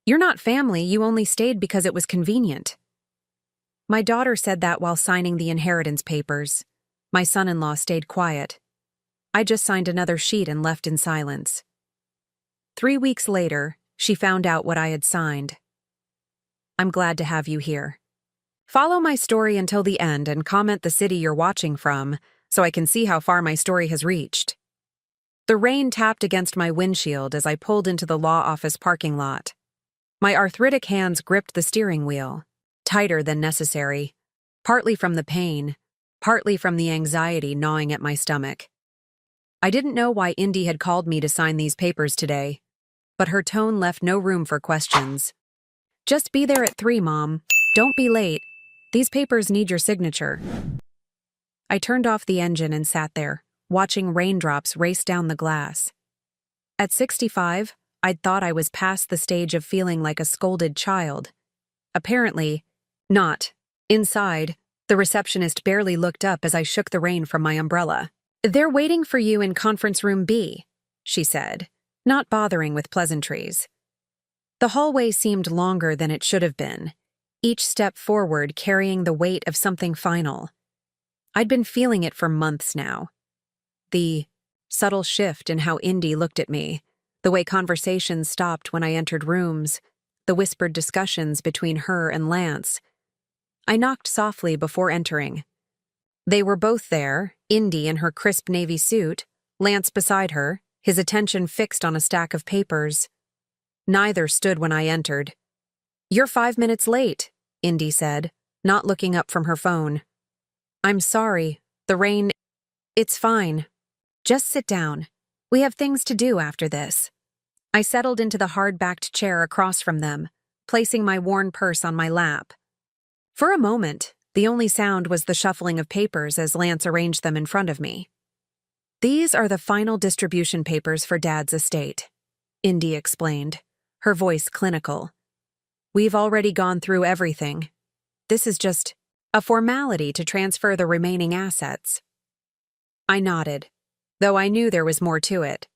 You're not family, you only stayed because it was convenient. My daughter said that while signing the inheritance papers. My son-in-law stayed quiet. I just signed another sheet and left in silence. 3 weeks later, she found out what I had signed. I'm glad to have you here. Follow my story until the end and comment the city you're watching from so I can see how far my story has reached. The rain tapped against my windshield as I pulled into the law office parking lot. My arthritic hands gripped the steering wheel, tighter than necessary, partly from the pain, partly from the anxiety gnawing at my stomach. I didn't know why Indy had called me to sign these papers today, but her tone left no room for questions. Just be there at 3, Mom. Don't be late. These papers need your signature. I turned off the engine and sat there, watching raindrops race down the glass. At 65, I'd thought I was past the stage of feeling like a scolded child. Apparently, not. Inside, the receptionist barely looked up as I shook the rain from my umbrella. "They're waiting for you in conference room B," she said, not bothering with pleasantries. The hallway seemed longer than it should have been, each step forward carrying the weight of something final. I'd been feeling it for months now. The subtle shift in how Indy looked at me, the way conversations stopped when I entered rooms, the whispered discussions between her and Lance. I knocked softly before entering. They were both there, Indy in her crisp navy suit, Lance beside her, his attention fixed on a stack of papers. Neither stood when I entered. "You're 5 minutes late," Indy said, not looking up from her phone. "I'm sorry, the rain—" "It's fine. Just sit down. We have things to do after this." I settled into the hard-backed chair across from them, placing my worn purse on my lap. For a moment, the only sound was the shuffling of papers as Lance arranged them in front of me. "These are the final distribution papers for Dad's estate," Indy explained, her voice clinical. "We've already gone through everything. This is just a formality to transfer the remaining assets." I nodded, though I knew there was more to it.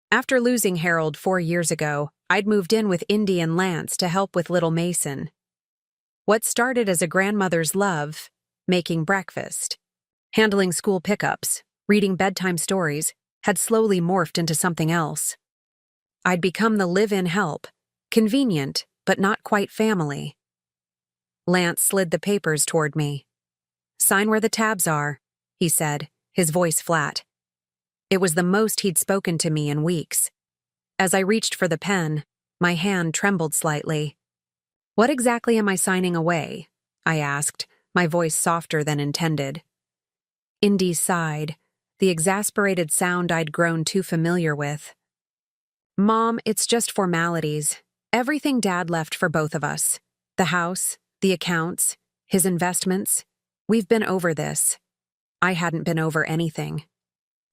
After losing Harold 4 years ago, I'd moved in with Indy and Lance to help with little Mason. What started as a grandmother's love, making breakfast, handling school pickups, reading bedtime stories, had slowly morphed into something else. I'd become the live-in help, convenient, but not quite family. Lance slid the papers toward me. "Sign where the tabs are," he said, his voice flat. It was the most he'd spoken to me in weeks. As I reached for the pen, my hand trembled slightly. "What exactly am I signing away?" I asked, my voice softer than intended. Indy sighed, the exasperated sound I'd grown too familiar with. "Mom, it's just formalities. Everything Dad left for both of us. The house, the accounts, his investments. We've been over this." I hadn't been over anything.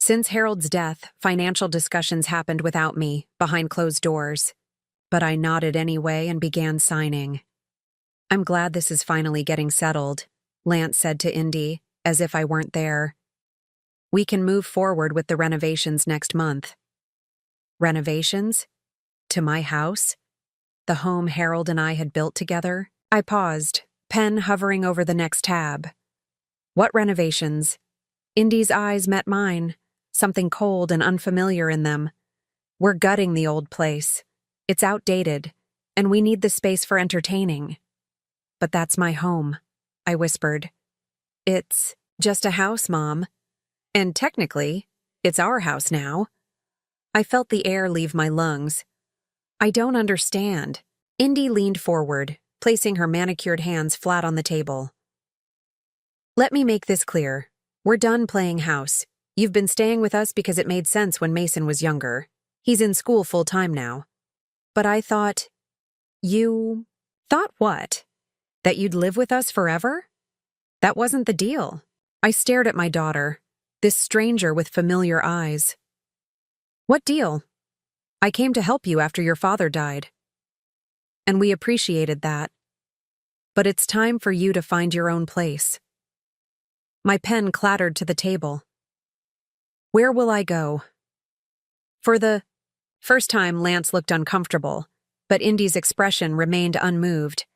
Since Harold's death, financial discussions happened without me, behind closed doors. But I nodded anyway and began signing. "I'm glad this is finally getting settled," Lance said to Indy, as if I weren't there. "We can move forward with the renovations next month." Renovations? To my house? The home Harold and I had built together? I paused, pen hovering over the next tab. "What renovations?" Indy's eyes met mine, something cold and unfamiliar in them. "We're gutting the old place. It's outdated, and we need the space for entertaining." "But that's my home," I whispered. "It's just a house, Mom. And technically, it's our house now." I felt the air leave my lungs. "I don't understand." Indy leaned forward, placing her manicured hands flat on the table. "Let me make this clear. We're done playing house. You've been staying with us because it made sense when Mason was younger. He's in school full-time now. But I thought—" "You— thought what? That you'd live with us forever? That wasn't the deal." I stared at my daughter, this stranger with familiar eyes. "What deal? I came to help you after your father died. And we appreciated that. But it's time for you to find your own place." My pen clattered to the table. "Where will I go?" For the first time, Lance looked uncomfortable, but Indy's expression remained unmoved.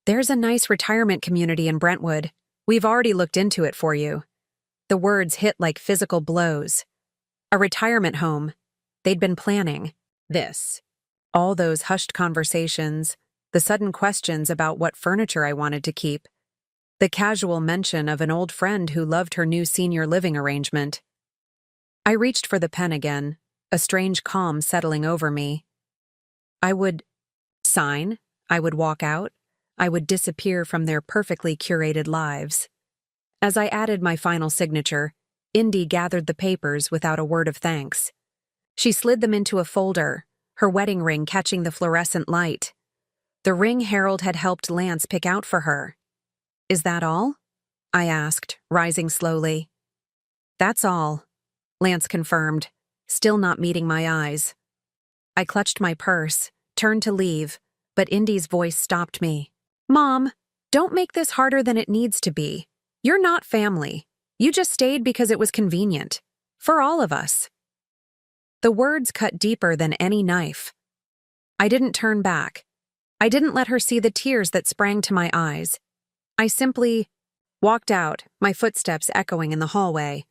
"There's a nice retirement community in Brentwood. We've already looked into it for you." The words hit like physical blows. A retirement home. They'd been planning this. All those hushed conversations, the sudden questions about what furniture I wanted to keep, the casual mention of an old friend who loved her new senior living arrangement. I reached for the pen again, a strange calm settling over me. I would sign, I would walk out, I would disappear from their perfectly curated lives. As I added my final signature, Indy gathered the papers without a word of thanks. She slid them into a folder, her wedding ring catching the fluorescent light. The ring Harold had helped Lance pick out for her. "Is that all?" I asked, rising slowly. "That's all," Lance confirmed, still not meeting my eyes. I clutched my purse, turned to leave, but Indy's voice stopped me. "Mom, don't make this harder than it needs to be. You're not family. You just stayed because it was convenient. For all of us." The words cut deeper than any knife. I didn't turn back. I didn't let her see the tears that sprang to my eyes. I simply walked out, my footsteps echoing in the hallway.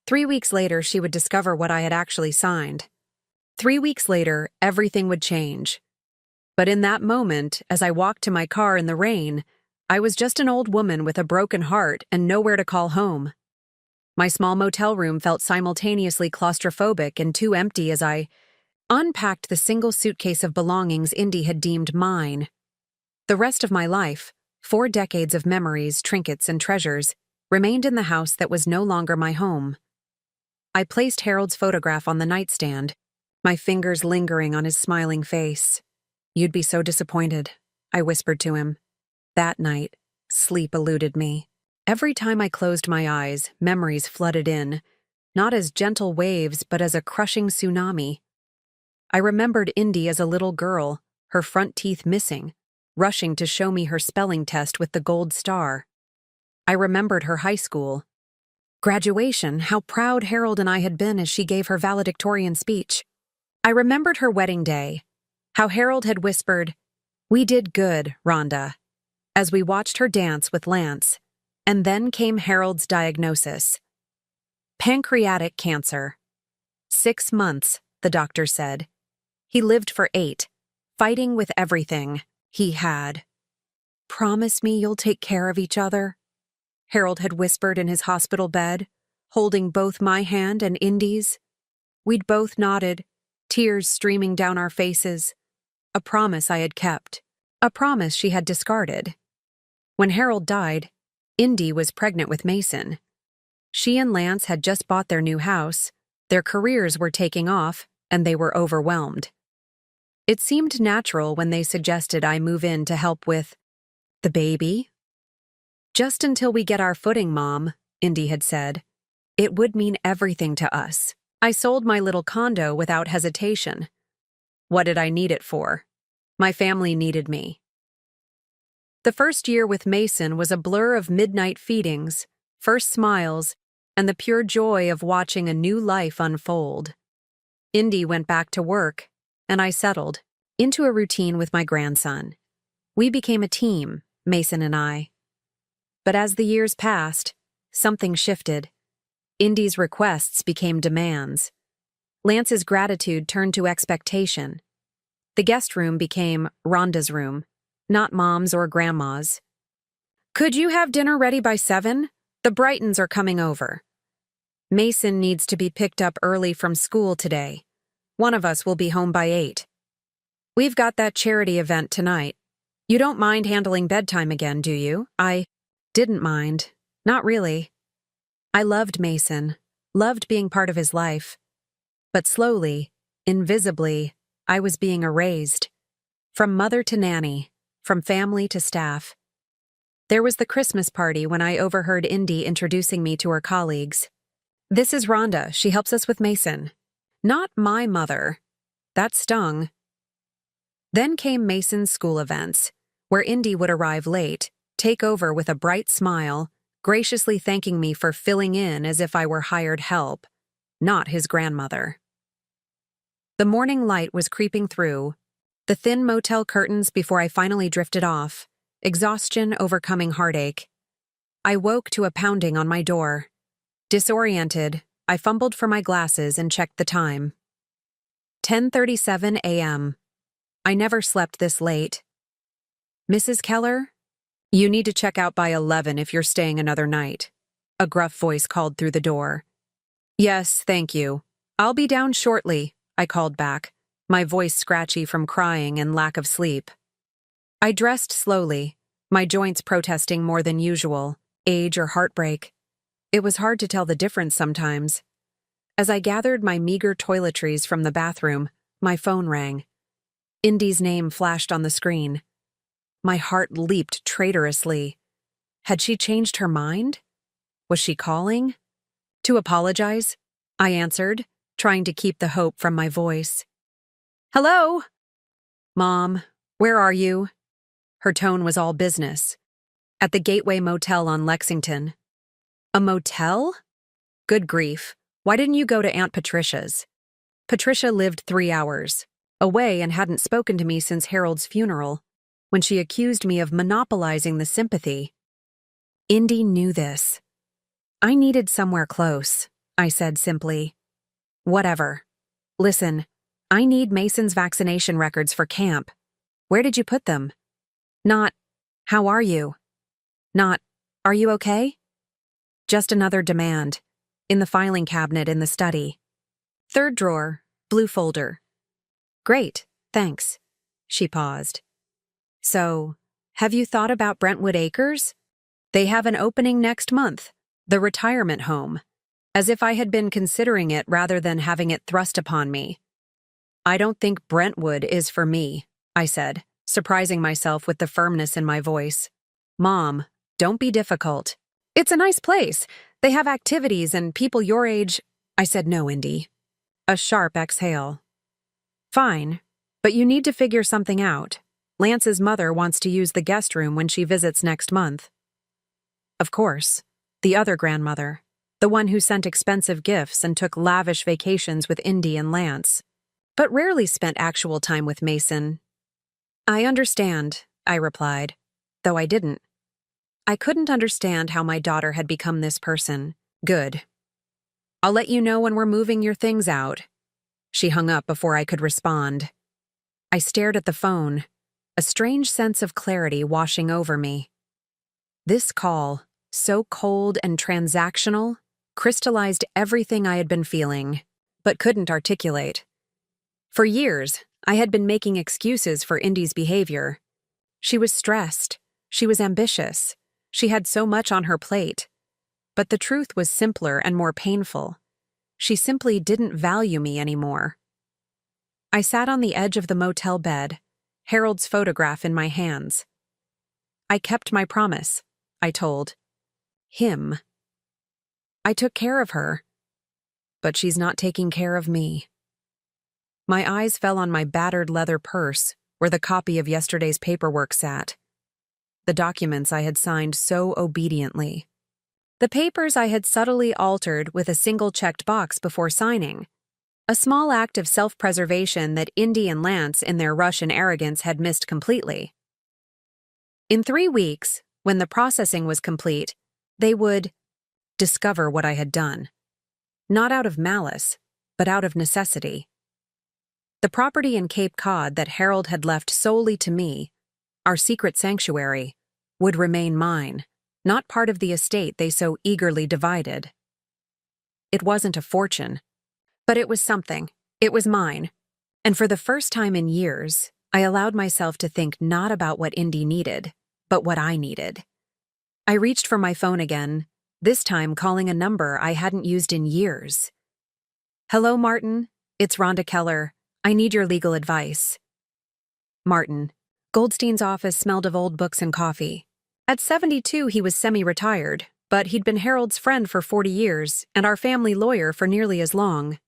3 weeks later, she would discover what I had actually signed. 3 weeks later, everything would change. But in that moment, as I walked to my car in the rain, I was just an old woman with a broken heart and nowhere to call home. My small motel room felt simultaneously claustrophobic and too empty as I unpacked the single suitcase of belongings Indy had deemed mine. The rest of my life, 4 decades of memories, trinkets, and treasures, remained in the house that was no longer my home. I placed Harold's photograph on the nightstand, my fingers lingering on his smiling face. "You'd be so disappointed," I whispered to him. That night, sleep eluded me. Every time I closed my eyes, memories flooded in, not as gentle waves but as a crushing tsunami. I remembered Indy as a little girl, her front teeth missing, rushing to show me her spelling test with the gold star. I remembered her high school graduation, how proud Harold and I had been as she gave her valedictorian speech. I remembered her wedding day, how Harold had whispered, "We did good, Rhonda," as we watched her dance with Lance. And then came Harold's diagnosis. Pancreatic cancer. 6 months, the doctor said. He lived for 8, fighting with everything he had. "Promise me you'll take care of each other," Harold had whispered in his hospital bed, holding both my hand and Indy's. We'd both nodded, tears streaming down our faces. A promise I had kept, a promise she had discarded. When Harold died, Indy was pregnant with Mason. She and Lance had just bought their new house, their careers were taking off, and they were overwhelmed. It seemed natural when they suggested I move in to help with the baby. "Just until we get our footing, Mom," Indy had said. "It would mean everything to us." I sold my little condo without hesitation. What did I need it for? My family needed me. The first year with Mason was a blur of midnight feedings, first smiles, and the pure joy of watching a new life unfold. Indy went back to work, and I settled into a routine with my grandson. We became a team, Mason and I. But as the years passed, something shifted. Indy's requests became demands. Lance's gratitude turned to expectation. The guest room became Rhonda's room, not Mom's or Grandma's. "Could you have dinner ready by 7? The Brightons are coming over." "Mason needs to be picked up early from school today. One of us will be home by 8. "We've got that charity event tonight. You don't mind handling bedtime again, do you?" I didn't mind. Not really. I loved Mason, loved being part of his life. But slowly, invisibly, I was being erased. From mother to nanny, from family to staff. There was the Christmas party when I overheard Indy introducing me to her colleagues. "This is Rhonda, she helps us with Mason." Not my mother. That stung. Then came Mason's school events, where Indy would arrive late, take over with a bright smile, graciously thanking me for filling in as if I were hired help, not his grandmother. The morning light was creeping through, The thin motel curtains before I finally drifted off, exhaustion overcoming heartache. I woke to a pounding on my door. Disoriented, I fumbled for my glasses and checked the time. 10:37 a.m. I never slept this late. Mrs. Keller? You need to check out by 11 if you're staying another night. A gruff voice called through the door. Yes, thank you. I'll be down shortly, I called back, my voice scratchy from crying and lack of sleep. I dressed slowly, my joints protesting more than usual, age or heartbreak. It was hard to tell the difference sometimes. As I gathered my meager toiletries from the bathroom, my phone rang. Indy's name flashed on the screen. My heart leaped traitorously. Had she changed her mind? Was she calling? To apologize? I answered, trying to keep the hope from my voice. Hello? Mom, where are you? Her tone was all business. At the Gateway Motel on Lexington. A motel? Good grief. Why didn't you go to Aunt Patricia's? Patricia lived 3 hours away and hadn't spoken to me since Harold's funeral, when she accused me of monopolizing the sympathy. Indy knew this. I needed somewhere close, I said simply. Whatever. Listen, I need Mason's vaccination records for camp. Where did you put them? Not, how are you? Not, are you okay? Just another demand. In the filing cabinet in the study. 3rd drawer, blue folder. Great, thanks. She paused. So, have you thought about Brentwood Acres? They have an opening next month, the retirement home. As if I had been considering it rather than having it thrust upon me. I don't think Brentwood is for me, I said, surprising myself with the firmness in my voice. Mom, don't be difficult. It's a nice place. They have activities and people your age. I said no, Indy. A sharp exhale. Fine, but you need to figure something out. Lance's mother wants to use the guest room when she visits next month. Of course, the other grandmother, the one who sent expensive gifts and took lavish vacations with Indy and Lance, but rarely spent actual time with Mason. I understand, I replied, though I didn't. I couldn't understand how my daughter had become this person. Good. I'll let you know when we're moving your things out. She hung up before I could respond. I stared at the phone, a strange sense of clarity washing over me. This call, so cold and transactional, crystallized everything I had been feeling, but couldn't articulate. For years, I had been making excuses for Indy's behavior. She was stressed. She was ambitious. She had so much on her plate. But the truth was simpler and more painful. She simply didn't value me anymore. I sat on the edge of the motel bed, Harold's photograph in my hands. I kept my promise, I told him. I took care of her, but she's not taking care of me. My eyes fell on my battered leather purse, where the copy of yesterday's paperwork sat. The documents I had signed so obediently. The papers I had subtly altered with a single checked box before signing. A small act of self-preservation that Indy and Lance, in their rush and arrogance, had missed completely. In 3 weeks, when the processing was complete, they would discover what I had done. Not out of malice, but out of necessity. The property in Cape Cod that Harold had left solely to me, our secret sanctuary, would remain mine, not part of the estate they so eagerly divided. It wasn't a fortune, but it was something. It was mine. And for the first time in years, I allowed myself to think not about what Indy needed, but what I needed. I reached for my phone again, this time calling a number I hadn't used in years. Hello, Martin. It's Rhonda Keller. I need your legal advice. Martin. Goldstein's office smelled of old books and coffee. At 72, he was semi-retired, but he'd been Harold's friend for 40 years and our family lawyer for nearly as long.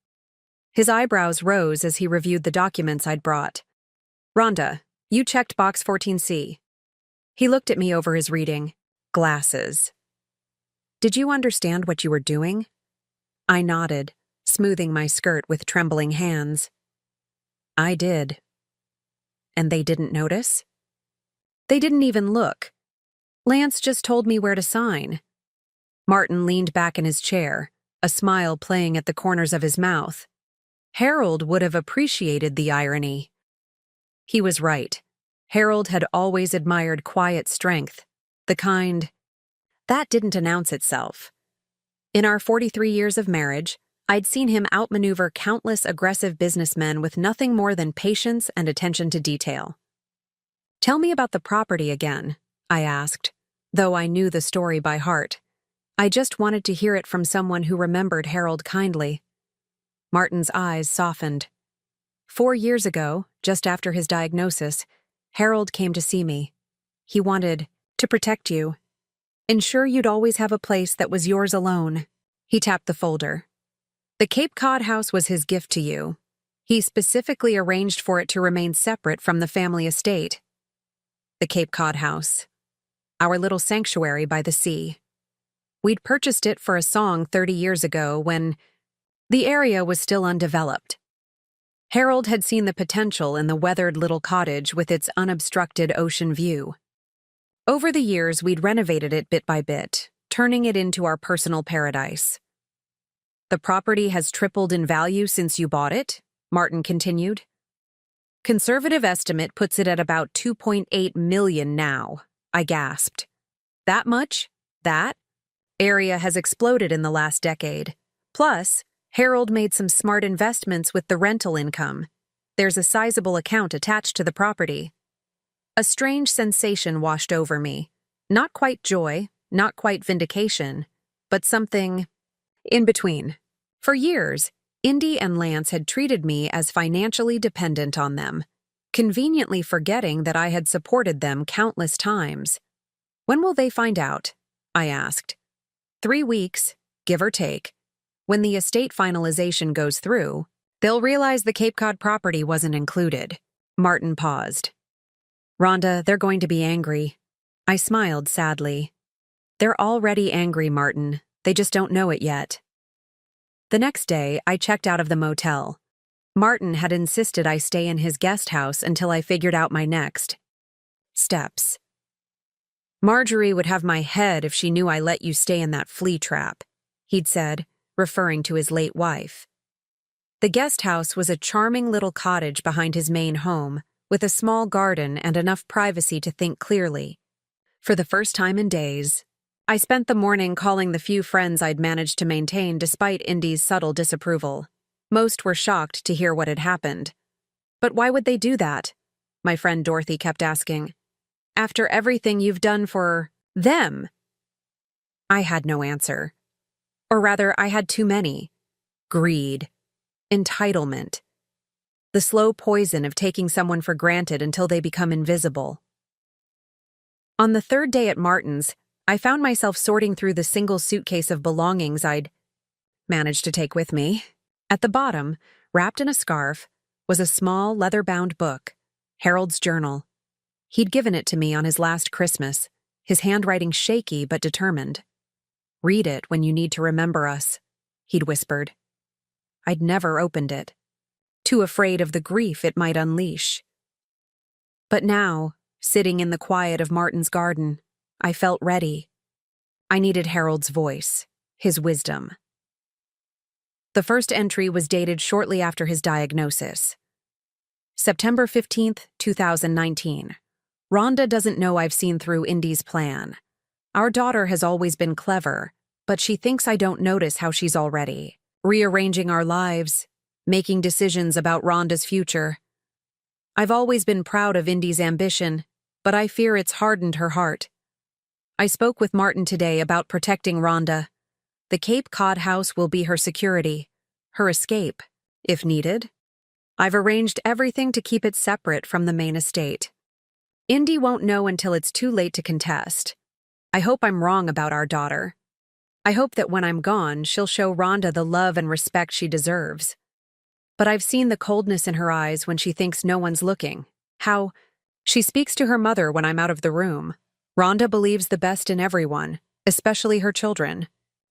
His eyebrows rose as he reviewed the documents I'd brought. Rhonda, you checked box 14C. He looked at me over his reading. Glasses. Did you understand what you were doing? I nodded, smoothing my skirt with trembling hands. I did. and they didn't notice? They didn't even look. Lance just told me where to sign. Martin leaned back in his chair, a smile playing at the corners of his mouth. Harold would have appreciated the irony. He was right. Harold had always admired quiet strength, the kind that didn't announce itself. In our 43 years of marriage, I'd seen him outmaneuver countless aggressive businessmen with nothing more than patience and attention to detail. "Tell me about the property again," I asked, though I knew the story by heart. I just wanted to hear it from someone who remembered Harold kindly. Martin's eyes softened. 4 years ago, just after his diagnosis, Harold came to see me. He wanted to protect you. Ensure you'd always have a place that was yours alone. He tapped the folder. The Cape Cod house was his gift to you. He specifically arranged for it to remain separate from the family estate. The Cape Cod house. Our little sanctuary by the sea. We'd purchased it for a song 30 years ago when the area was still undeveloped. Harold had seen the potential in the weathered little cottage with its unobstructed ocean view. Over the years, we'd renovated it bit by bit, turning it into our personal paradise. "The property has tripled in value since you bought it," Martin continued. "Conservative estimate puts it at about $2.8 million now," I gasped. "That much? That? Area has exploded in the last decade. Plus, Harold made some smart investments with the rental income. There's a sizable account attached to the property." A strange sensation washed over me. Not quite joy, not quite vindication, but something in between. For years, Indy and Lance had treated me as financially dependent on them, conveniently forgetting that I had supported them countless times. "When will they find out?" I asked. 3 weeks, give or take. When the estate finalization goes through, they'll realize the Cape Cod property wasn't included. Martin paused. "Rhonda, they're going to be angry." I smiled sadly. "They're already angry, Martin. They just don't know it yet." The next day, I checked out of the motel. Martin had insisted I stay in his guest house until I figured out my next steps. "Marjorie would have my head if she knew I let you stay in that flea trap," he'd said, referring to his late wife. The guest house was a charming little cottage behind his main home, with a small garden and enough privacy to think clearly. For the first time in days, I spent the morning calling the few friends I'd managed to maintain despite Indy's subtle disapproval. Most were shocked to hear what had happened. "But why would they do that?" my friend Dorothy kept asking. "After everything you've done for them?" I had no answer. Or rather, I had too many. Greed. Entitlement. The slow poison of taking someone for granted until they become invisible. On the 3rd day at Martin's, I found myself sorting through the single suitcase of belongings I'd managed to take with me. At the bottom, wrapped in a scarf, was a small leather-bound book, Harold's journal. He'd given it to me on his last Christmas, his handwriting shaky but determined. "Read it when you need to remember us," he'd whispered. I'd never opened it, too afraid of the grief it might unleash. But now, sitting in the quiet of Martin's garden, I felt ready. I needed Harold's voice, his wisdom. The first entry was dated shortly after his diagnosis. September 15th, 2019. Rhonda doesn't know I've seen through Indy's plan. Our daughter has always been clever, but she thinks I don't notice how she's already rearranging our lives, making decisions about Rhonda's future. I've always been proud of Indy's ambition, but I fear it's hardened her heart. I spoke with Martin today about protecting Rhonda. The Cape Cod house will be her security, her escape, if needed. I've arranged everything to keep it separate from the main estate. Indy won't know until it's too late to contest. I hope I'm wrong about our daughter. I hope that when I'm gone, she'll show Rhonda the love and respect she deserves. But I've seen the coldness in her eyes when she thinks no one's looking. How she speaks to her mother when I'm out of the room. Rhonda believes the best in everyone, especially her children.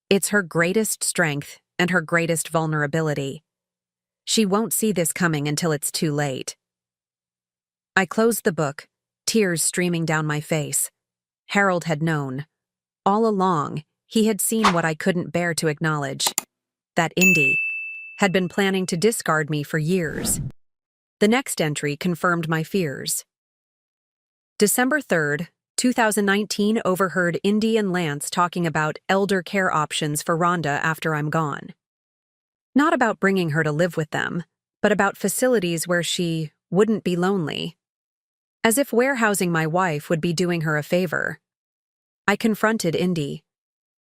It's her greatest strength and her greatest vulnerability. She won't see this coming until it's too late. I closed the book, tears streaming down my face. Harold had known. All along, he had seen what I couldn't bear to acknowledge. That Indy had been planning to discard me for years. The next entry confirmed my fears. December 3rd, 2019 overheard Indy and Lance talking about elder care options for Rhonda after I'm gone. Not about bringing her to live with them, but about facilities where she wouldn't be lonely. As if warehousing my wife would be doing her a favor. I confronted Indy.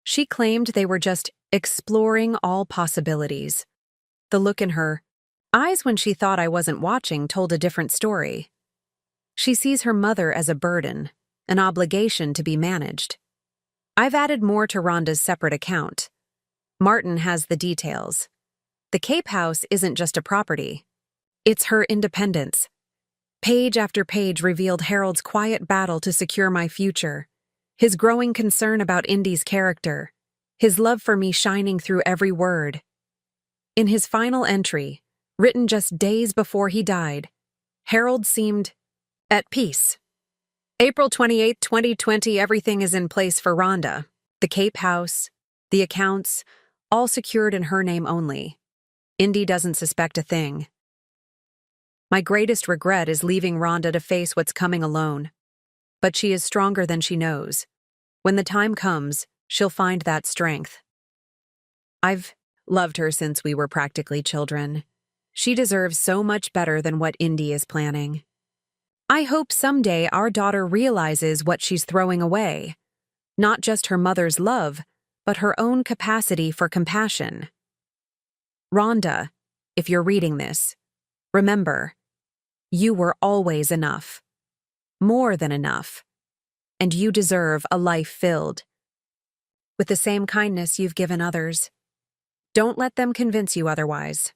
She claimed they were just exploring all possibilities. The look in her eyes when she thought I wasn't watching told a different story. She sees her mother as a burden, an obligation to be managed. I've added more to Rhonda's separate account. Martin has the details. The Cape House isn't just a property. It's her independence. Page after page revealed Harold's quiet battle to secure my future, his growing concern about Indy's character, his love for me shining through every word. In his final entry, written just days before he died, Harold seemed at peace. April 28, 2020, everything is in place for Rhonda. The Cape House, the accounts, all secured in her name only. Indy doesn't suspect a thing. My greatest regret is leaving Rhonda to face what's coming alone. But she is stronger than she knows. When the time comes, she'll find that strength. I've loved her since we were practically children. She deserves so much better than what Indy is planning. I hope someday our daughter realizes what she's throwing away. Not just her mother's love, but her own capacity for compassion. Rhonda, if you're reading this, remember, you were always enough. More than enough. And you deserve a life filled with the same kindness you've given others. Don't let them convince you otherwise.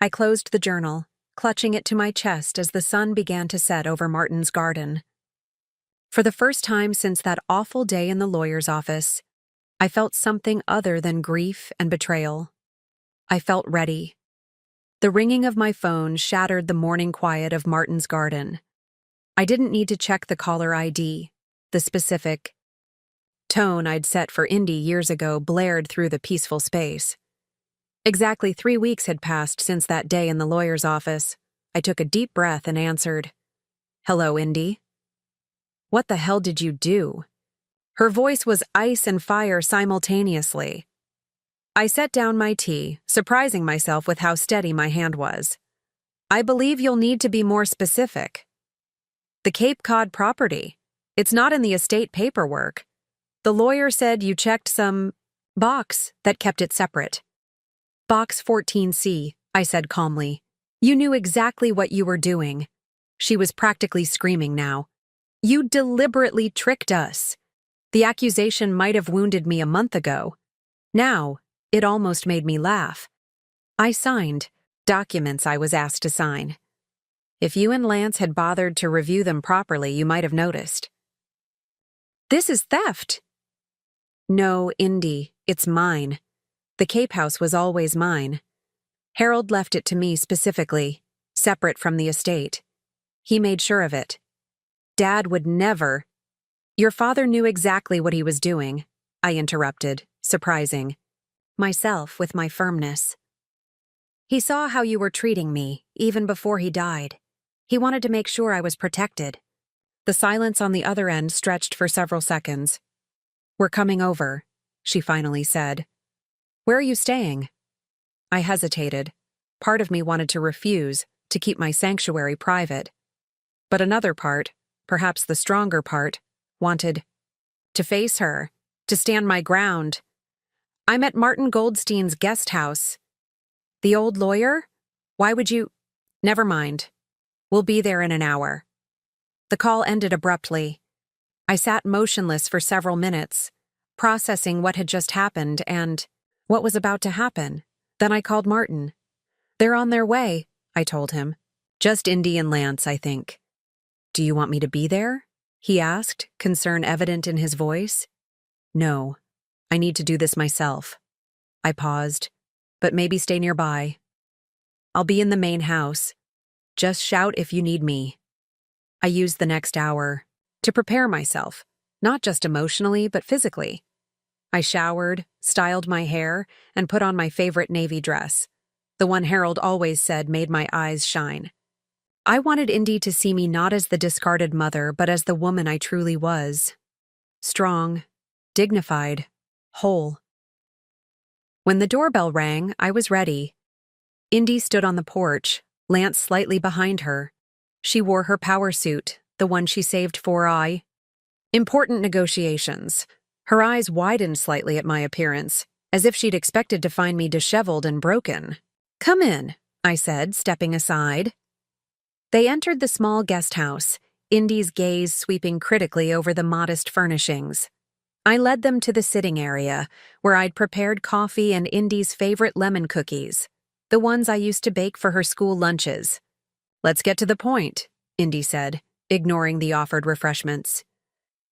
I closed the journal, clutching it to my chest as the sun began to set over Martin's garden. For the first time since that awful day in the lawyer's office, I felt something other than grief and betrayal. I felt ready. The ringing of my phone shattered the morning quiet of Martin's garden. I didn't need to check the caller ID. The specific tone I'd set for Indy years ago blared through the peaceful space. Exactly 3 weeks had passed since that day in the lawyer's office. I took a deep breath and answered, "Hello, Indy." "What the hell did you do?" Her voice was ice and fire simultaneously. I set down my tea, surprising myself with how steady my hand was. "I believe you'll need to be more specific." "The Cape Cod property. It's not in the estate paperwork. The lawyer said you checked some box that kept it separate." "Box 14C, I said calmly. "You knew exactly what you were doing." She was practically screaming now. "You deliberately tricked us." The accusation might have wounded me a month ago. Now, it almost made me laugh. I signed documents I was asked to sign. If you and Lance had bothered to review them properly, you might have noticed. "This is theft." "No, Indy, it's mine. The Cape House was always mine. Harold left it to me specifically, separate from the estate. He made sure of it. Dad would never—" "Your father knew exactly what he was doing," I interrupted, surprising myself with my firmness. "He saw how you were treating me, even before he died. He wanted to make sure I was protected." The silence on the other end stretched for several seconds. "We're coming over," she finally said. "Where are you staying?" I hesitated. Part of me wanted to refuse, to keep my sanctuary private. But another part, perhaps the stronger part, wanted to face her, to stand my ground. "I'm at Martin Goldstein's guest house." "The old lawyer? Why would you—" "Never mind. We'll be there in an hour." The call ended abruptly. I sat motionless for several minutes, processing what had just happened and what was about to happen. Then I called Martin. "They're on their way," I told him. "Just Indy and Lance, I think." "Do you want me to be there?" he asked, concern evident in his voice. "No, I need to do this myself." I paused. "But maybe stay nearby." "I'll be in the main house. Just shout if you need me." I used the next hour to prepare myself, not just emotionally, but physically. I showered, styled my hair, and put on my favorite navy dress, the one Harold always said made my eyes shine. I wanted Indy to see me not as the discarded mother, but as the woman I truly was. Strong, dignified, whole. When the doorbell rang, I was ready. Indy stood on the porch, Lance slightly behind her. She wore her power suit, the one she saved for important negotiations. Her eyes widened slightly at my appearance, as if she'd expected to find me disheveled and broken. "Come in," I said, stepping aside. They entered the small guest house, Indy's gaze sweeping critically over the modest furnishings. I led them to the sitting area, where I'd prepared coffee and Indy's favorite lemon cookies, the ones I used to bake for her school lunches. "Let's get to the point," Indy said, ignoring the offered refreshments.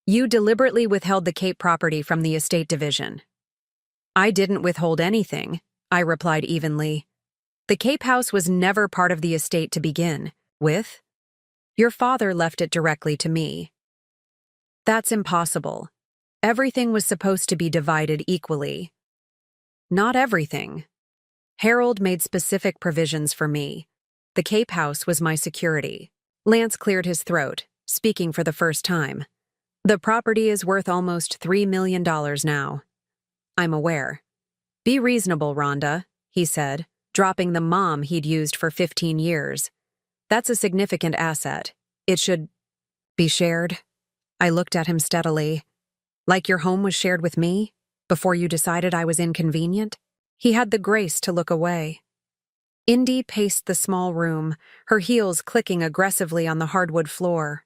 "You deliberately withheld the Cape property from the estate division." "I didn't withhold anything," I replied evenly. "The Cape house was never part of the estate to begin with. Your father left it directly to me." "That's impossible. Everything was supposed to be divided equally." "Not everything. Harold made specific provisions for me. The Cape house was my security." Lance cleared his throat, speaking for the first time. "The property is worth almost $3 million now." "I'm aware." "Be reasonable, Rhonda," he said, dropping the mom he'd used for 15 years. "That's a significant asset. It should be shared." I looked at him steadily. "Like your home was shared with me, before you decided I was inconvenient?" He had the grace to look away. Indy paced the small room, her heels clicking aggressively on the hardwood floor.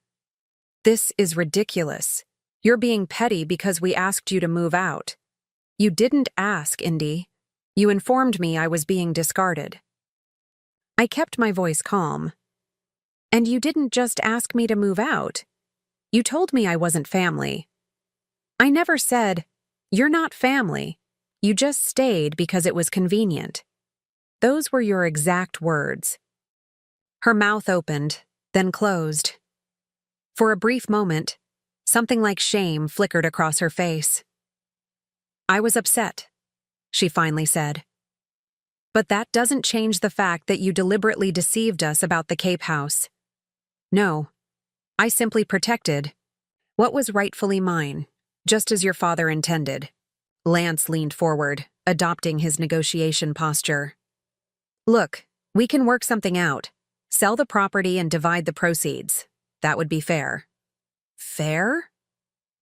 "This is ridiculous. You're being petty because we asked you to move out." "You didn't ask, Indy. You informed me I was being discarded." I kept my voice calm. "And you didn't just ask me to move out. You told me I wasn't family." "I never said, 'You're not family.' You just stayed because it was convenient." "Those were your exact words." Her mouth opened, then closed. For a brief moment, something like shame flickered across her face. "I was upset," she finally said. "But that doesn't change the fact that you deliberately deceived us about the Cape house." "No, I simply protected what was rightfully mine, just as your father intended." Lance leaned forward, adopting his negotiation posture. "Look, we can work something out. Sell the property and divide the proceeds. That would be fair." "Fair?"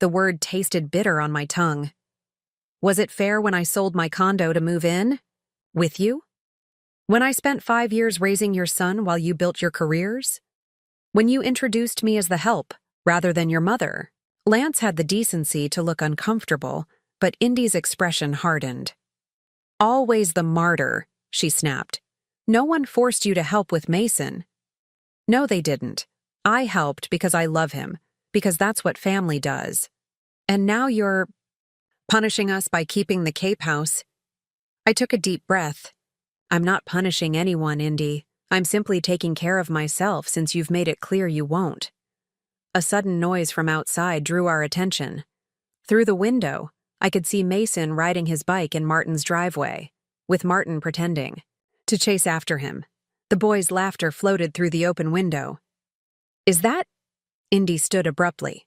The word tasted bitter on my tongue. "Was it fair when I sold my condo to move in? With you? When I spent 5 years raising your son while you built your careers? When you introduced me as the help, rather than your mother?" Lance had the decency to look uncomfortable, but Indy's expression hardened. "Always the martyr," she snapped. "No one forced you to help with Mason." "No, they didn't. I helped because I love him, because that's what family does. And now you're punishing us by keeping the Cape house." I took a deep breath. "I'm not punishing anyone, Indy. I'm simply taking care of myself since you've made it clear you won't." A sudden noise from outside drew our attention. Through the window, I could see Mason riding his bike in Martin's driveway, with Martin pretending to chase after him. The boys' laughter floated through the open window. "Is that—" Indy stood abruptly.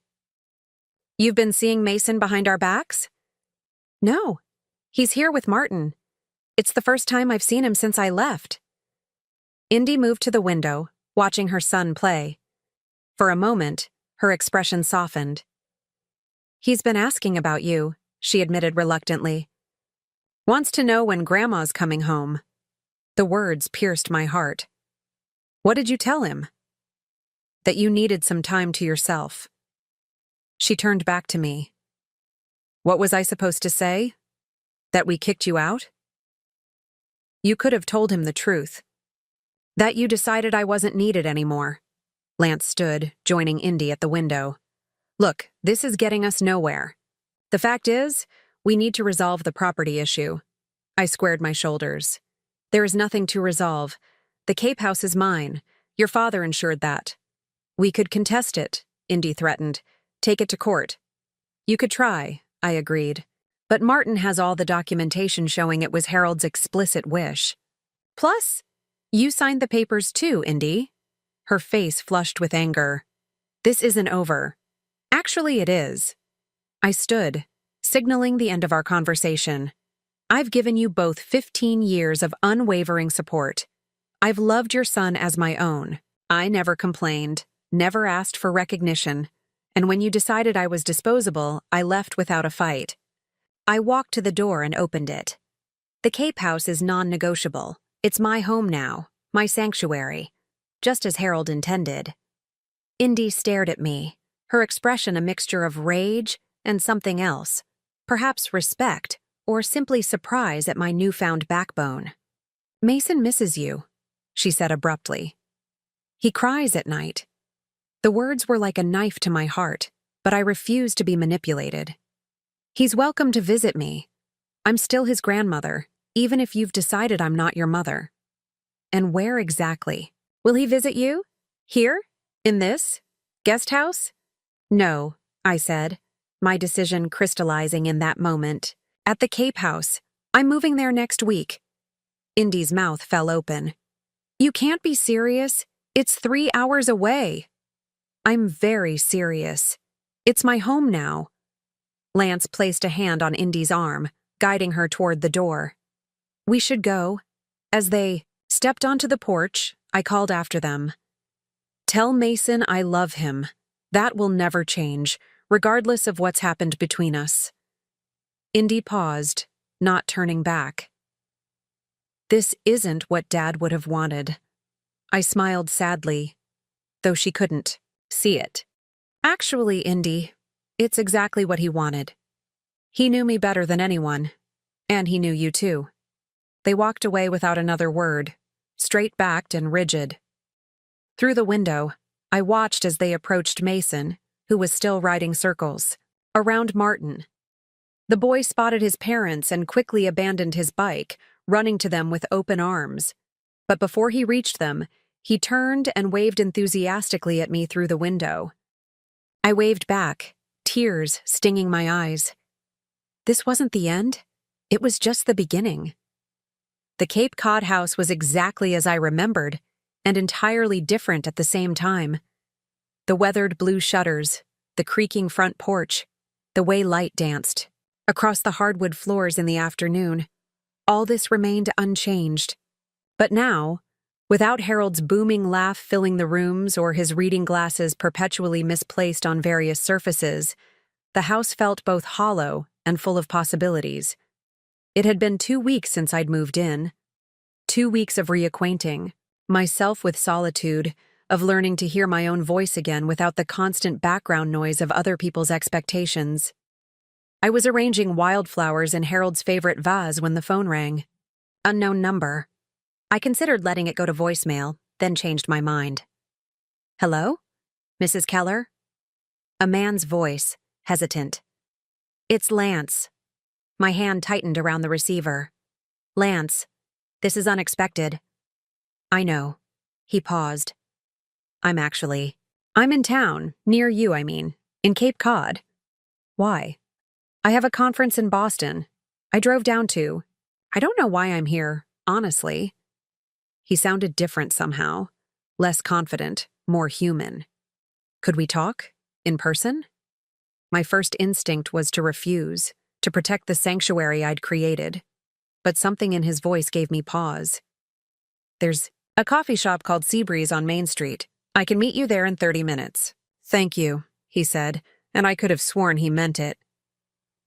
"You've been seeing Mason behind our backs?" "No. He's here with Martin. It's the first time I've seen him since I left." Indy moved to the window, watching her son play. For a moment, her expression softened. "He's been asking about you," she admitted reluctantly. "Wants to know when Grandma's coming home." The words pierced my heart. "What did you tell him?" "That you needed some time to yourself." She turned back to me. "What was I supposed to say? That we kicked you out?" "You could have told him the truth. That you decided I wasn't needed anymore." Lance stood, joining Indy at the window. "Look, this is getting us nowhere. The fact is, we need to resolve the property issue." I squared my shoulders. "There is nothing to resolve. The Cape house is mine. Your father ensured that." We could contest it, Indy threatened. Take it to court. You could try, I agreed. But Martin has all the documentation showing it was Harold's explicit wish. Plus, you signed the papers too, Indy. Her face flushed with anger. This isn't over. Actually, it is. I stood, signaling the end of our conversation. I've given you both 15 years of unwavering support. I've loved your son as my own. I never complained, never asked for recognition, and when you decided I was disposable, I left without a fight. I walked to the door and opened it. The Cape House is non-negotiable. It's my home now, my sanctuary, just as Harold intended. Indy stared at me, her expression a mixture of rage and something else, perhaps respect or simply surprise at my newfound backbone. Mason misses you, she said abruptly. He cries at night. The words were like a knife to my heart, but I refused to be manipulated. He's welcome to visit me. I'm still his grandmother, even if you've decided I'm not your mother. And where exactly? Will he visit you? Here? In this? Guest house? No, I said, my decision crystallizing in that moment. At the Cape House. I'm moving there next week. Indy's mouth fell open. You can't be serious. It's 3 hours away. I'm very serious. It's my home now. Lance placed a hand on Indy's arm, guiding her toward the door. We should go. As they stepped onto the porch, I called after them. Tell Mason I love him. That will never change, regardless of what's happened between us. Indy paused, not turning back. This isn't what Dad would have wanted. I smiled sadly, though she couldn't see it. Actually, Indy, it's exactly what he wanted. He knew me better than anyone, and he knew you too. They walked away without another word, straight-backed and rigid. Through the window, I watched as they approached Mason, who was still riding circles, around Martin. The boy spotted his parents and quickly abandoned his bike, running to them with open arms. But before he reached them, he turned and waved enthusiastically at me through the window. I waved back, tears stinging my eyes. This wasn't the end. It was just the beginning. The Cape Cod house was exactly as I remembered, and entirely different at the same time. The weathered blue shutters, the creaking front porch, the way light danced across the hardwood floors in the afternoon. All this remained unchanged. But now, without Harold's booming laugh filling the rooms or his reading glasses perpetually misplaced on various surfaces, the house felt both hollow and full of possibilities. It had been 2 weeks since I'd moved in. 2 weeks of reacquainting myself with solitude, of learning to hear my own voice again without the constant background noise of other people's expectations. I was arranging wildflowers in Harold's favorite vase when the phone rang. Unknown number. I considered letting it go to voicemail, then changed my mind. Hello? Mrs. Keller? A man's voice, hesitant. It's Lance. My hand tightened around the receiver. Lance, this is unexpected. I know. He paused. I'm in town, near you, in Cape Cod. Why? I have a conference in Boston. I drove down to. I don't know why I'm here, honestly. He sounded different somehow, less confident, more human. Could we talk? In person? My first instinct was to refuse, to protect the sanctuary I'd created. But something in his voice gave me pause. There's a coffee shop called Seabreeze on Main Street. I can meet you there in 30 minutes. Thank you, he said, and I could have sworn he meant it.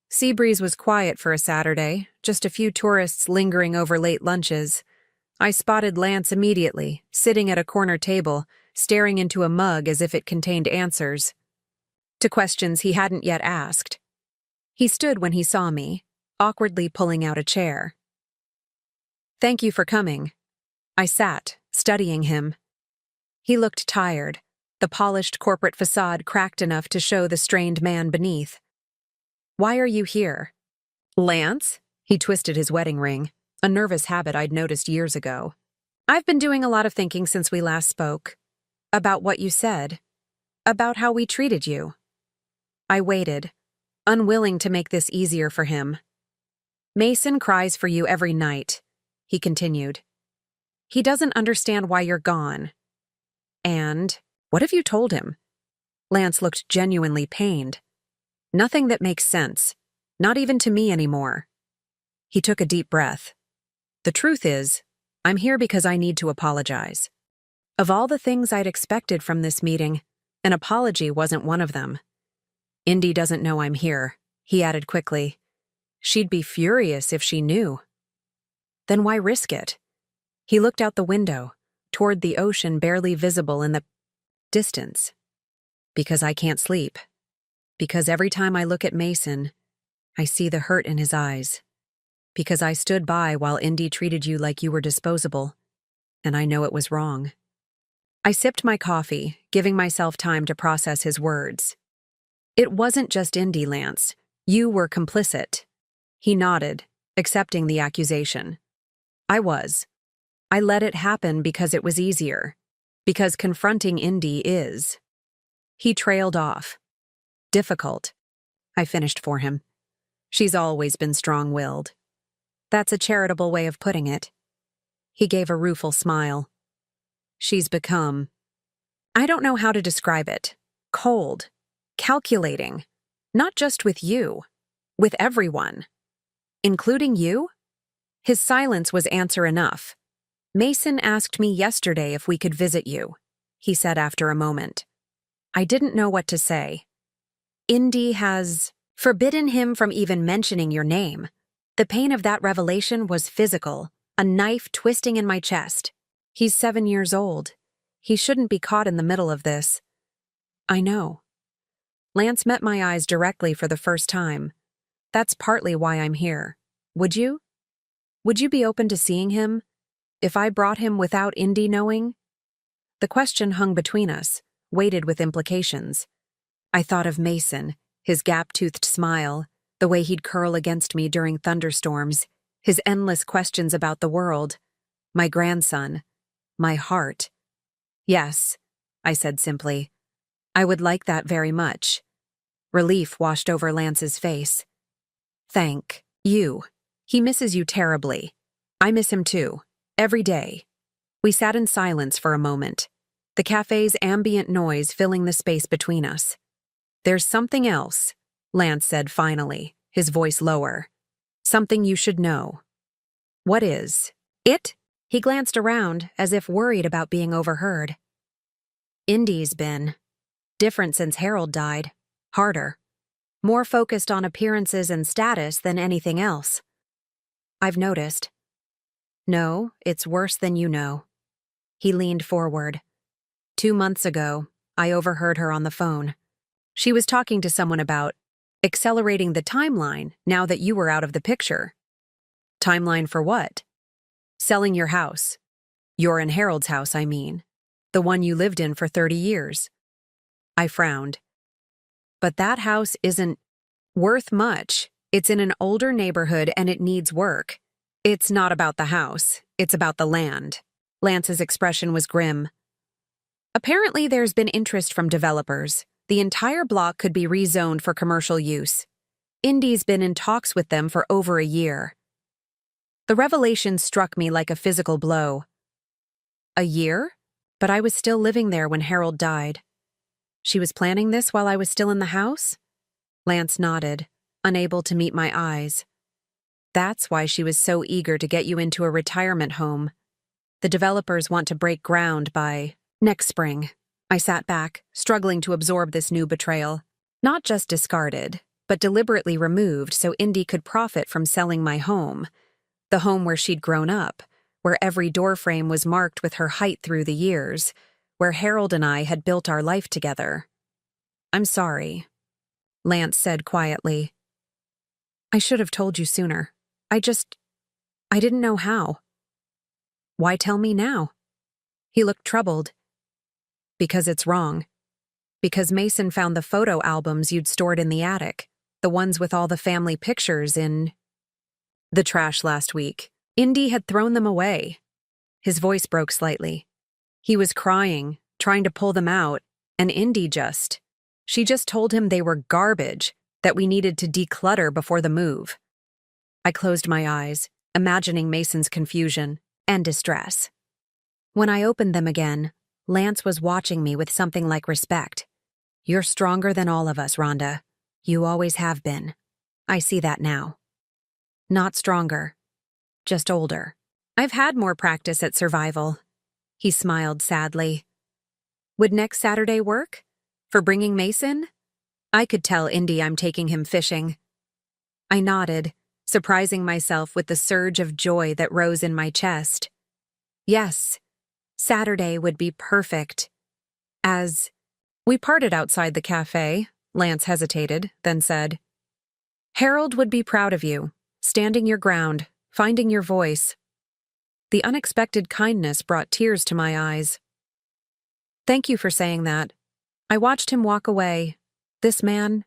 Seabreeze was quiet for a Saturday, just a few tourists lingering over late lunches. I spotted Lance immediately, sitting at a corner table, staring into a mug as if it contained answers to questions he hadn't yet asked. He stood when he saw me, awkwardly pulling out a chair. Thank you for coming. I sat, studying him. He looked tired, the polished corporate facade cracked enough to show the strained man beneath. Why are you here? Lance? He twisted his wedding ring, a nervous habit I'd noticed years ago. I've been doing a lot of thinking since we last spoke. About what you said. About how we treated you. I waited, unwilling to make this easier for him. Mason cries for you every night, he continued. He doesn't understand why you're gone. And what have you told him? Lance looked genuinely pained. Nothing that makes sense, not even to me anymore. He took a deep breath. The truth is, I'm here because I need to apologize. Of all the things I'd expected from this meeting, an apology wasn't one of them. Indy doesn't know I'm here, he added quickly. She'd be furious if she knew. Then why risk it? He looked out the window, toward the ocean barely visible in the distance. Because I can't sleep. Because every time I look at Mason, I see the hurt in his eyes. Because I stood by while Indy treated you like you were disposable, and I know it was wrong. I sipped my coffee, giving myself time to process his words. It wasn't just Indy, Lance. You were complicit. He nodded, accepting the accusation. I was. I let it happen because it was easier. Because confronting Indy is. He trailed off. Difficult. I finished for him. She's always been strong-willed. That's a charitable way of putting it. He gave a rueful smile. She's become. I don't know how to describe it. Cold. Calculating. Not just with you. With everyone. Including you? His silence was answer enough. Mason asked me yesterday if we could visit you, he said after a moment. I didn't know what to say. Indy has forbidden him from even mentioning your name. The pain of that revelation was physical, a knife twisting in my chest. He's 7 years old. He shouldn't be caught in the middle of this. I know. Lance met my eyes directly for the first time. That's partly why I'm here. Would you? Would you be open to seeing him? If I brought him without Indy knowing? The question hung between us, weighted with implications. I thought of Mason, his gap-toothed smile, the way he'd curl against me during thunderstorms, his endless questions about the world, my grandson, my heart. Yes, I said simply. I would like that very much. Relief washed over Lance's face. Thank you. He misses you terribly. I miss him too. Every day. We sat in silence for a moment, the cafe's ambient noise filling the space between us. There's something else, Lance said finally, his voice lower. Something you should know. What is it? He glanced around, as if worried about being overheard. Indy's been different since Harold died. Harder. More focused on appearances and status than anything else. I've noticed. No, it's worse than you know. He leaned forward. 2 months ago, I overheard her on the phone. She was talking to someone about accelerating the timeline now that you were out of the picture. Timeline for what? Selling your house. Your and Harold's house, I mean. The one you lived in for 30 years. I frowned. But that house isn't worth much. It's in an older neighborhood and it needs work. It's not about the house. It's about the land. Lance's expression was grim. Apparently there's been interest from developers. The entire block could be rezoned for commercial use. Indy's been in talks with them for over a year. The revelation struck me like a physical blow. A year? But I was still living there when Harold died. She was planning this while I was still in the house? Lance nodded, unable to meet my eyes. That's why she was so eager to get you into a retirement home. The developers want to break ground by next spring. I sat back, struggling to absorb this new betrayal. Not just discarded, but deliberately removed so Indy could profit from selling my home. The home where she'd grown up, where every doorframe was marked with her height through the years, where Harold and I had built our life together. I'm sorry, Lance said quietly. I should have told you sooner. I didn't know how. Why tell me now? He looked troubled. Because it's wrong. Because Mason found the photo albums you'd stored in the attic, the ones with all the family pictures in the trash last week. Indy had thrown them away. His voice broke slightly. He was crying, trying to pull them out, And she just told him they were garbage, that we needed to declutter before the move. I closed my eyes, imagining Mason's confusion and distress. When I opened them again, Lance was watching me with something like respect. "You're stronger than all of us, Rhonda. You always have been. I see that now." "Not stronger, just older. I've had more practice at survival." He smiled sadly. "Would next Saturday work? For bringing Mason?" I could tell Indy I'm taking him fishing. I nodded, surprising myself with the surge of joy that rose in my chest. Yes, Saturday would be perfect. As we parted outside the cafe, Lance hesitated, then said, "Harold would be proud of you, standing your ground, finding your voice." The unexpected kindness brought tears to my eyes. "Thank you for saying that." I watched him walk away. This man,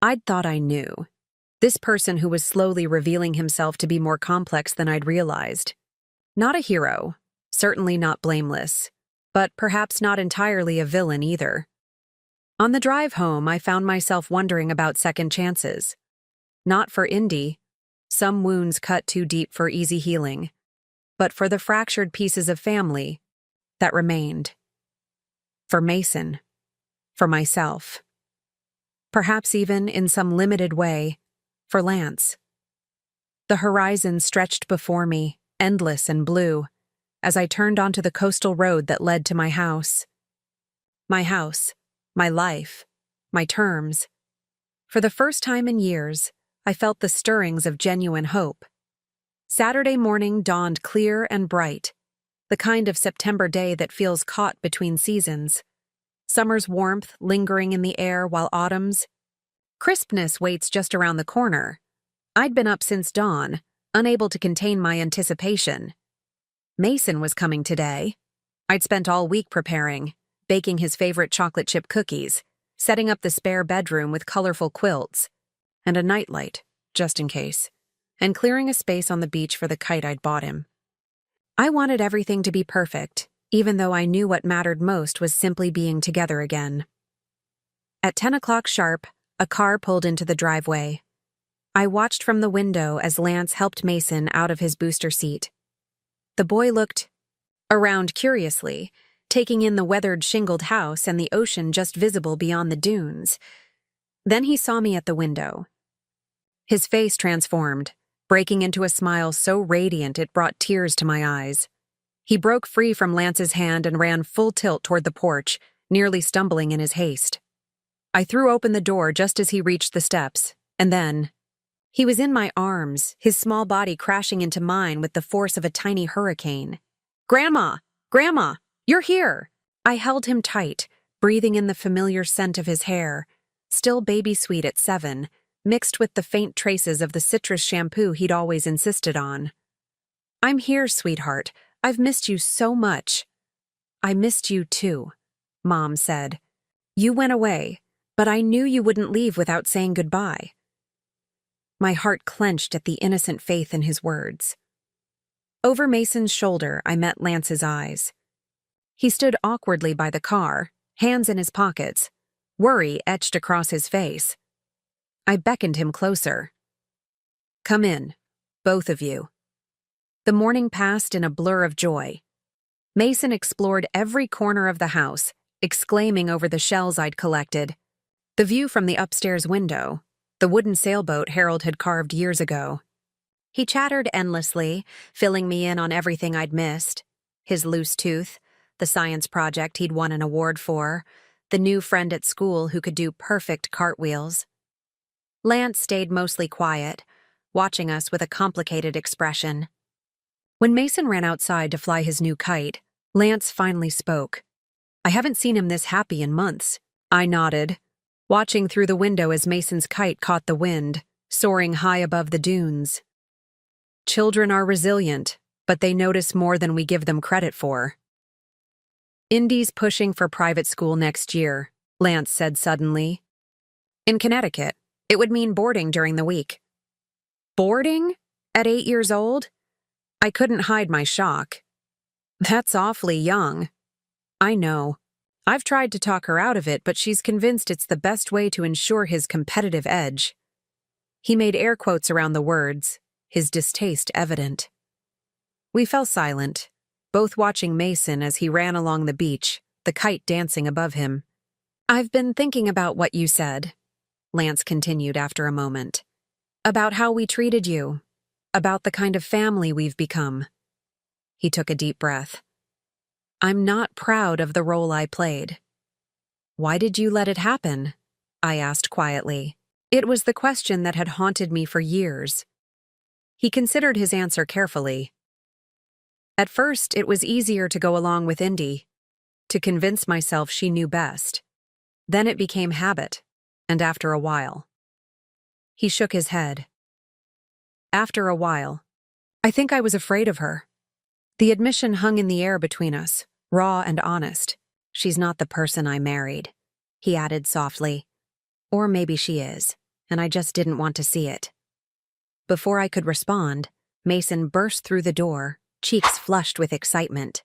I'd thought I knew. This person who was slowly revealing himself to be more complex than I'd realized. Not a hero, certainly not blameless, but perhaps not entirely a villain either. On the drive home, I found myself wondering about second chances. Not for Indy, some wounds cut too deep for easy healing, but for the fractured pieces of family that remained. For Mason. For myself. Perhaps even, in some limited way, for Lance. The horizon stretched before me, endless and blue, as I turned onto the coastal road that led to my house. My house, my life, my terms. For the first time in years, I felt the stirrings of genuine hope. Saturday morning dawned clear and bright, the kind of September day that feels caught between seasons. Summer's warmth lingering in the air while autumn's crispness waits just around the corner. I'd been up since dawn, unable to contain my anticipation. Mason was coming today. I'd spent all week preparing, baking his favorite chocolate chip cookies, setting up the spare bedroom with colorful quilts, and a nightlight, just in case, and clearing a space on the beach for the kite I'd bought him. I wanted everything to be perfect, even though I knew what mattered most was simply being together again. At 10 o'clock sharp, a car pulled into the driveway. I watched from the window as Lance helped Mason out of his booster seat. The boy looked around curiously, taking in the weathered shingled house and the ocean just visible beyond the dunes. Then he saw me at the window. His face transformed, breaking into a smile so radiant it brought tears to my eyes. He broke free from Lance's hand and ran full tilt toward the porch, nearly stumbling in his haste. I threw open the door just as he reached the steps, and then he was in my arms, his small body crashing into mine with the force of a tiny hurricane. "Grandma! Grandma! You're here!" I held him tight, breathing in the familiar scent of his hair, still baby sweet at 7, mixed with the faint traces of the citrus shampoo he'd always insisted on. "I'm here, sweetheart. I've missed you so much." "I missed you too," Mom said. "You went away, but I knew you wouldn't leave without saying goodbye." My heart clenched at the innocent faith in his words. Over Mason's shoulder, I met Lance's eyes. He stood awkwardly by the car, hands in his pockets, worry etched across his face. I beckoned him closer. "Come in, both of you." The morning passed in a blur of joy. Mason explored every corner of the house, exclaiming over the shells I'd collected. The view from the upstairs window, the wooden sailboat Harold had carved years ago. He chattered endlessly, filling me in on everything I'd missed. His loose tooth, the science project he'd won an award for, the new friend at school who could do perfect cartwheels. Lance stayed mostly quiet, watching us with a complicated expression. When Mason ran outside to fly his new kite, Lance finally spoke. "I haven't seen him this happy in months." I nodded, watching through the window as Mason's kite caught the wind, soaring high above the dunes. Children are resilient, but they notice more than we give them credit for. "Indy's pushing for private school next year," Lance said suddenly. "In Connecticut, it would mean boarding during the week." Boarding? At 8 years old? I couldn't hide my shock. "That's awfully young." "I know. I've tried to talk her out of it, but she's convinced it's the best way to ensure his competitive edge. He made air quotes around the words, his distaste evident. We fell silent, both watching Mason as he ran along the beach, the kite dancing above him. I've been thinking about what you said, Lance continued after a moment. About how we treated you. About the kind of family we've become. He took a deep breath. I'm not proud of the role I played. Why did you let it happen? I asked quietly. It was the question that had haunted me for years. He considered his answer carefully. At first, it was easier to go along with Indy, to convince myself she knew best. Then it became habit, and after a while. He shook his head. After a while, I think I was afraid of her. The admission hung in the air between us, raw and honest. She's not the person I married, he added softly. Or maybe she is, and I just didn't want to see it. Before I could respond, Mason burst through the door, cheeks flushed with excitement.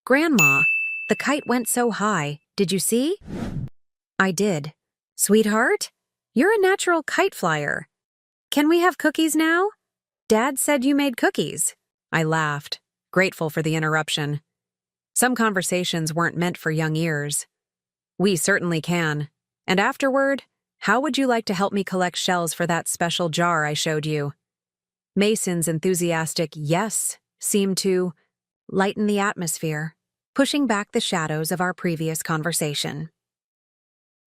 Grandma, the kite went so high, did you see? I did. Sweetheart, you're a natural kite flyer. Can we have cookies now? Dad said you made cookies. I laughed, grateful for the interruption. Some conversations weren't meant for young ears. We certainly can. And afterward, how would you like to help me collect shells for that special jar I showed you? Mason's enthusiastic yes seemed to lighten the atmosphere, pushing back the shadows of our previous conversation.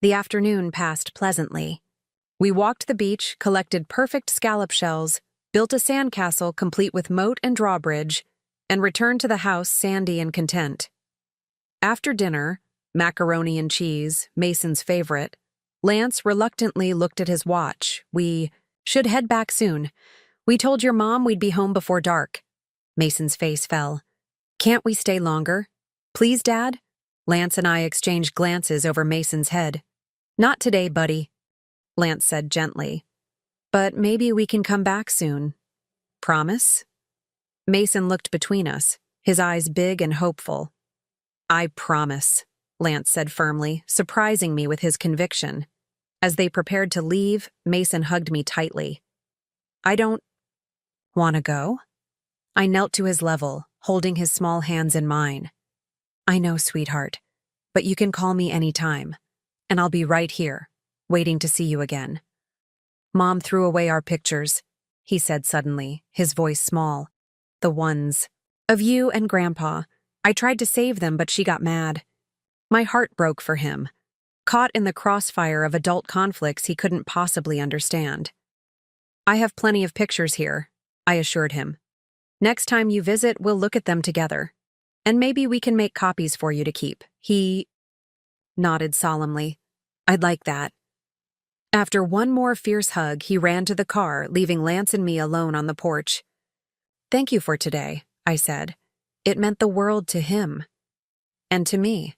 The afternoon passed pleasantly. We walked the beach, collected perfect scallop shells, built a sandcastle complete with moat and drawbridge, and returned to the house sandy and content. After dinner, macaroni and cheese, Mason's favorite, Lance reluctantly looked at his watch. We should head back soon. We told your mom we'd be home before dark. Mason's face fell. Can't we stay longer? Please, Dad? Lance and I exchanged glances over Mason's head. Not today, buddy, Lance said gently. But maybe we can come back soon. Promise? Mason looked between us, his eyes big and hopeful. I promise, Lance said firmly, surprising me with his conviction. As they prepared to leave, Mason hugged me tightly. I don't want to go? I knelt to his level, holding his small hands in mine. I know, sweetheart, but you can call me anytime, and I'll be right here, waiting to see you again. Mom threw away our pictures, he said suddenly, his voice small. The ones of you and Grandpa. I tried to save them, but she got mad. My heart broke for him, caught in the crossfire of adult conflicts he couldn't possibly understand. I have plenty of pictures here, I assured him. Next time you visit, we'll look at them together. And maybe we can make copies for you to keep. He nodded solemnly. I'd like that. After one more fierce hug, he ran to the car, leaving Lance and me alone on the porch. Thank you for today, I said. It meant the world to him. And to me.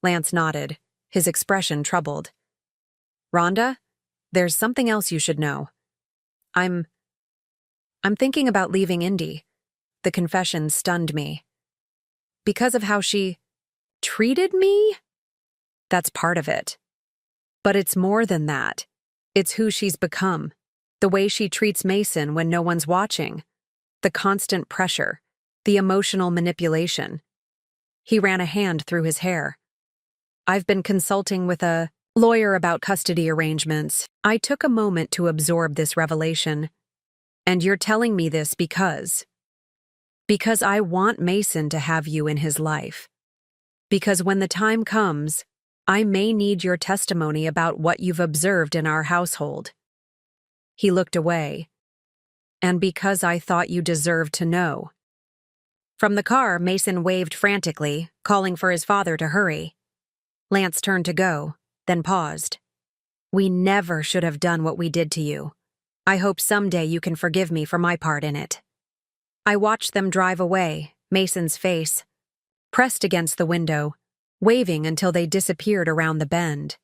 Lance nodded, his expression troubled. Rhonda, there's something else you should know. I'm thinking about leaving Indy. The confession stunned me. Because of how she treated me? That's part of it. But it's more than that. It's who she's become. The way she treats Mason when no one's watching. The constant pressure. The emotional manipulation. He ran a hand through his hair. I've been consulting with a lawyer about custody arrangements. I took a moment to absorb this revelation. And you're telling me this because I want Mason to have you in his life. Because when the time comes, I may need your testimony about what you've observed in our household. He looked away. And because I thought you deserved to know. From the car, Mason waved frantically, calling for his father to hurry. Lance turned to go, then paused. We never should have done what we did to you. I hope someday you can forgive me for my part in it. I watched them drive away, Mason's face pressed against the window, waving until they disappeared around the bend.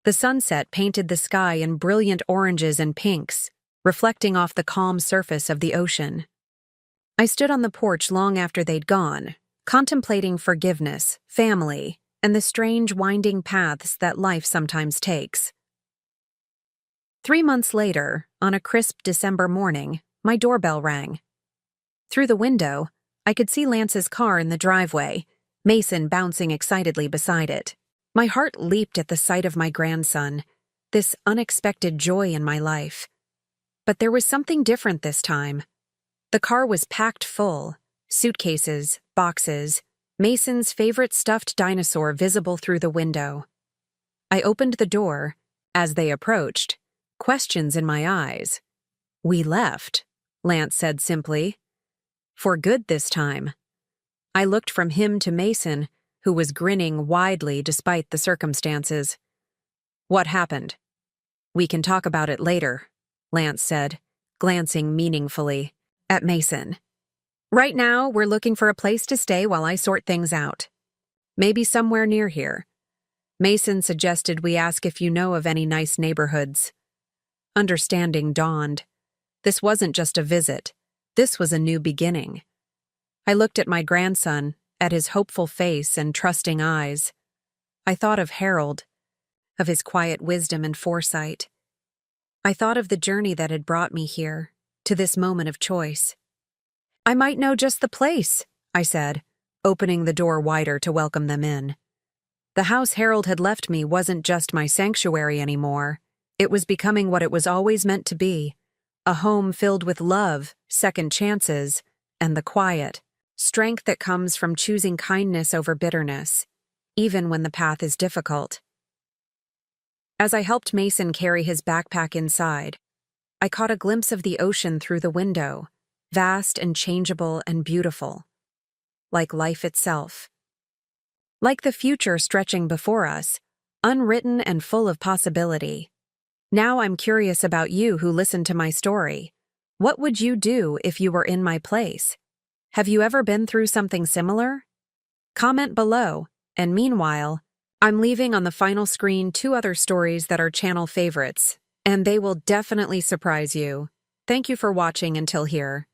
The sunset painted the sky in brilliant oranges and pinks, reflecting off the calm surface of the ocean. I stood on the porch long after they'd gone, contemplating forgiveness, family, and the strange winding paths that life sometimes takes. 3 months later, on a crisp December morning, my doorbell rang. Through the window, I could see Lance's car in the driveway, Mason bouncing excitedly beside it. My heart leaped at the sight of my grandson, this unexpected joy in my life. But there was something different this time. The car was packed full, suitcases, boxes, Mason's favorite stuffed dinosaur visible through the window. I opened the door. As they approached, questions in my eyes. "We left," Lance said simply. "For good this time." I looked from him to Mason, who was grinning widely despite the circumstances. "What happened?" "We can talk about it later," Lance said, glancing meaningfully at Mason. "Right now, we're looking for a place to stay while I sort things out. Maybe somewhere near here." Mason suggested we ask if you know of any nice neighborhoods. Understanding dawned. This wasn't just a visit. This was a new beginning. I looked at my grandson, at his hopeful face and trusting eyes. I thought of Harold, of his quiet wisdom and foresight. I thought of the journey that had brought me here, to this moment of choice. "I might know just the place," I said, opening the door wider to welcome them in. The house Harold had left me wasn't just my sanctuary anymore. It was becoming what it was always meant to be, a home filled with love, second chances, and the quiet, strength that comes from choosing kindness over bitterness, even when the path is difficult. As I helped Mason carry his backpack inside, I caught a glimpse of the ocean through the window, vast and changeable and beautiful, like life itself. Like the future stretching before us, unwritten and full of possibility. Now I'm curious about you who listened to my story. What would you do if you were in my place? Have you ever been through something similar? Comment below, and meanwhile, I'm leaving on the final screen 2 other stories that are channel favorites, and they will definitely surprise you. Thank you for watching until here.